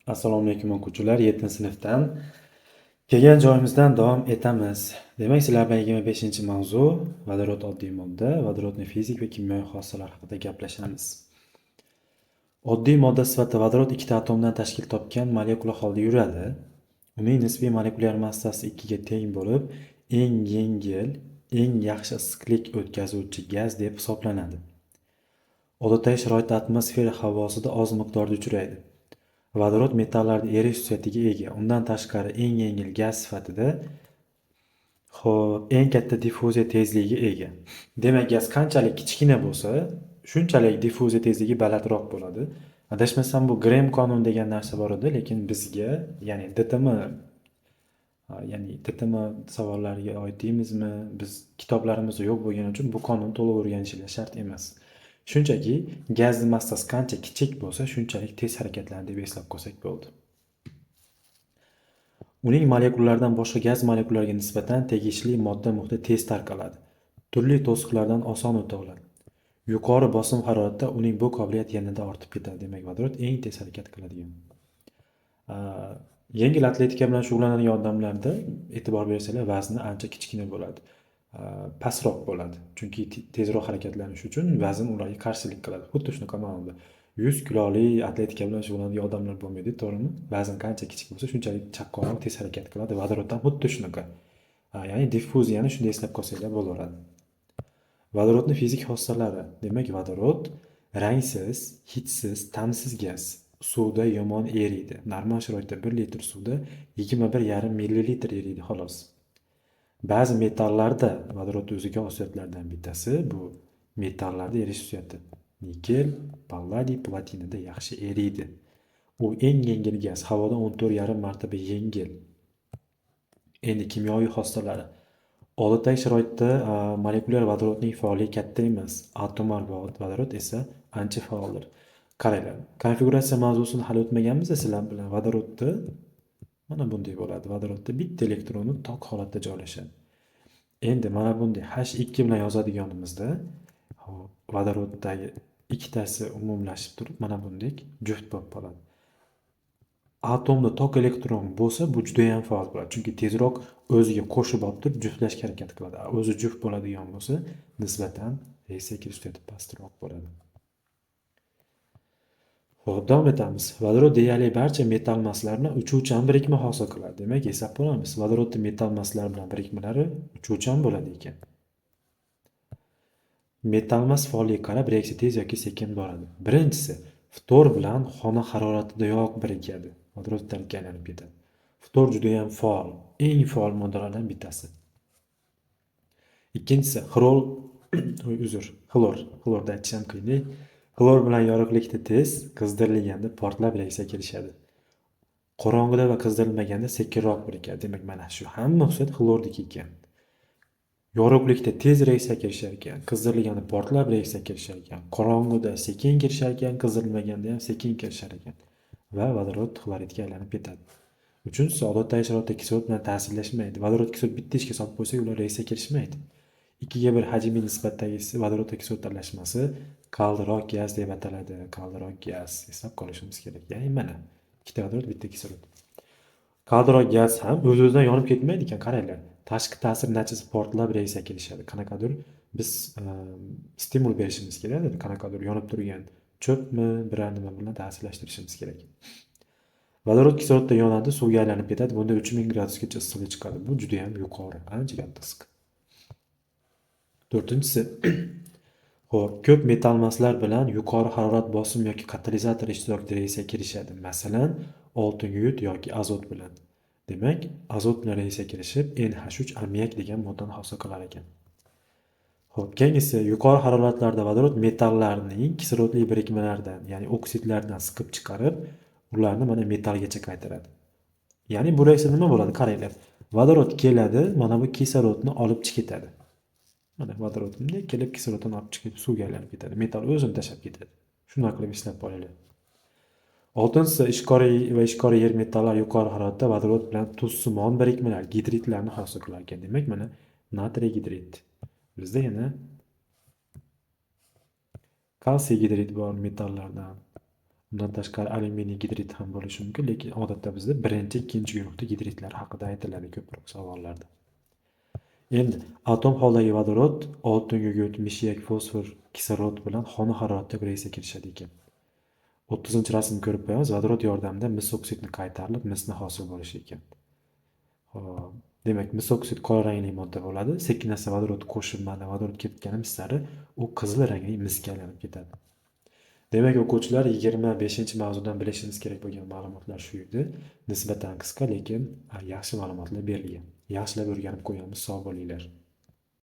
Assalomu alaykum o'quvchilar, 7 sinfdan kelgan joyimizdan davom etamiz. Demak, sizlar bilan 25-mavzu vodorod oddiy modda, vodorodning fizik va kimyoviy xossalari haqida gaplashamiz. Oddiy modda sifatida vodorod ikkita atomdan tashkil topgan molekula holda yuradi. Uning nisbiy molekulyar massasi 2 ga teng bo'lib, eng yengil, eng yaxshi issiqlik o'tkazuvchi gaz deb hisoblanadi. Odatdagi sharoitda atmosfera havosida oz miqdorda uchraydi. Vodorod metallarda erish xususiyatiga ega. Undan tashqari eng yengil gaz sifatida eng katta diffuziya tezligiga ega. Demak, gaz qanchalik kichkina bo'lsa, shunchalik diffuziya tezligi balandroq bo'ladi. Adashmasam bu Grem qonuni degan narsa bor edi, lekin bizga, ya'ni DTM savollariga oid deymizmi, biz kitoblarimizda yo'q bo'lgani uchun bu qonunni to'liq o'rganishinglar shart emas. Shunchaki gazni massasi qancha kichik bo'lsa, shunchalik tez harakatlanadi deb eslab qolsak bo'ldi. Uning molekulalaridan boshqa gaz molekulalariga nisbatan tegishli modda muhiti tez tarqaladi. Turli to'siqlardan oson o'ta oladi. Yuqori bosim haroratda uning bu qobiliyati yanada ortib ketadi. Demak, vodorod eng tez harakat qiladigan. Yengil atletika bilan shug'ullanadigan odamlarda e'tibor bersanglar, vazni ancha kichkina bo'ladi. Pastroq bo'ladi. Chunki tezroq harakatlanish uchun vazn ularga qarshilik qiladi. Xuddi shunaqa ma'noda. 100 kiloli atletika bilan shug'ullanadigan odamlar bo'lmaydi, to'g'rimi? Vazn qancha kichik bo'lsa, shunchalik chaqqonroq tez harakat qiladi. Vodoroddan xuddi shunaqa. Ya'ni diffuziyani shunday eslab qolsanglar bo'laveradi. Vodorodning fizik xossalari. Demak, vodorod rangsiz, hidsiz, ta'msiz gaz. Suvda yomon eriydi. Normal sharoitda 1 litr suvda 21,5 millilitr eriydi xolos. Ba'zi metallarda vodorod o'ziga xususiyatlardan bittasi bu metallarda erish xususiyati. Nikel, palladiy, platinada yaxshi eriydi. U eng yengil gaz, havodan 14,5 marotaba yengil. Endi kimyoviy xossalari. Odatdagi sharoitda molekulyar vodorodning faolligi katta emas. Atomar vodorod esa ancha faoldir. Qaranglar, konfiguratsiya mavzusini hali o'tmaganmiz sizlar bilan. Vodorodda mana bunday bo'ladi. Vodorodda bitta elektroni tok holatda joylashadi. Endi mana bunday H2 bilan yozadiganimizda vodoroddagi ikkitasi umumlashib turib mana bunday juft bo'lib qoladi. Atomda tok elektron bo'lsa, bu juda ham faol bo'ladi. Chunki tezroq o'ziga qo'shib olib turib juftlashga harakat qiladi. O'zi juft bo'ladigan bo'lsa, nisbatan reaksiya kirish xususiyati pastroq bo'ladi. Xo'p, davom etamiz. Vodorod deyarli barcha metal massalarni uchuvchan birikma hosil qiladi. Demak, eslab qolamiz. Vodorodning metal massalar bilan birikmalari uchuvchan bo'ladi ekan. Metal mas faolligiga qarab reaksiya tez yoki sekin boradi. Birinchisi, ftor bilan xona haroratidayoq birikadi. Vodorod tarkibiga aylanib ketadi. Ftor juda ham faol, eng faol moddalardan bittasi. Ikkinchisi, xlorda aytishim qiyin. Xlor bilan yorug'likda tez, qizdirilganda portlab reaksiya kelishadi. Qorong'ida va qizdirilmaganda sekinroq birikadi. Demak, mana shu hamma xususiyat xlordiki ekan. Yorug'likda tez reaksiya kelishar ekan, qizdirilganda portlab reaksiya kelishar ekan, qorong'ida sekin kelishar ekan, qizdirilmaganda ham sekin kelishar ekan va vodorod xloridga aylanib ketadi. Uchinchisi, odatdagi sharoitda kislorod bilan ta'sirlashmaydi. Vodorod kislorod bitta ishga solib qo'ysak, ular reaksiya kelishmaydi. 2:1 hajmiy nisbatdagi vodorod va kislorod aralashmasi qaldiroq gaz deb ataladi. Qaldiroq gaz eslab qolishimiz kerak. Ya'ni mana ikkita vodorod, bitta kislorod. Qaldiroq gaz ham o'z-o'zidan yonib ketmaydi ekan, qaranglar. Tashqi ta'sir natijasida portlab reaksiya kelishadi. Qanaqadir biz stimul berishimiz kerak, qanaqadir yonib turgan cho'pmi, biror nima bilan ta'sirlashtirishimiz kerak. Vodorod kislorodda yonadi, suvga aylanib ketadi. Bunda 3000 gradusgacha issiqlik chiqadi. Bu juda ham yuqori, ancha katta issiq. To'rtinchisi, xo'p, ko'p metal massalar bilan yuqori harorat bosim yoki katalizator ishtirokida reaksiya kelishadi. Masalan, oltin yut yoki azot bilan. Demak, azot bilan reaksiya kelishib, NH3 ammiak degan moddani hosil qilar ekan. Xo'p, keyingisi, yuqori haroratlarda vodorod metallarning kislorodli birikmalaridan, ya'ni oksidlardan siqib chiqarib, ularni mana metalgacha qaytaradi. Ya'ni bu reaksiya nima bo'ladi? Qaranglar. Vodorod keladi, mana bu kislorodni olib chiqib ketadi. Mana vodorod bunday kelib kislorodni olib chiqib suvga aylanib ketadi. Metal o'zini tashlab ketadi. Shunday qilib eslab qolinglar. Oltinchisi, ishqoriy va ishqoriy yer metallar yuqori haroratda vodorod bilan tuzsimon birikmalar, gidritlarni hosil qilar ekan. Demak, mana natriy gidrit. Bizda yana kalsiy gidrit bor metallardan. Bundan tashqari alyuminiy gidrid ham bo'lishi mumkin, lekin odatda bizda birinchi, ikkinchi guruhda gidridlar haqida aytiladi ko'proq savollarda. Endi atom holdagi vodorod oltin, gugurt, mishiyak, fosfor, kislorod bilan xona haroratda reaksiya kirishadi ekan. 30-rasmni ko'rib qo'yamiz. Vodorod yordamida mis oksidni qaytarilib, misni hosil bo'lishi ekan. Hop. Demak, mis oksid qora rangli modda bo'ladi. Sekin-asta vodorod qo'shilmada vodorod ketganimiz sari u qizil rangli misga aylanib ketadi. Demak, o'quvchilar 25-mavzudan bilishimiz kerak bo'lgan ma'lumotlar shu edi. Nisbatan qisqa, lekin yaxshi ma'lumotlar berilgan. Yaxshilab o'rganib qo'yamiz. Sog' bo'linglar.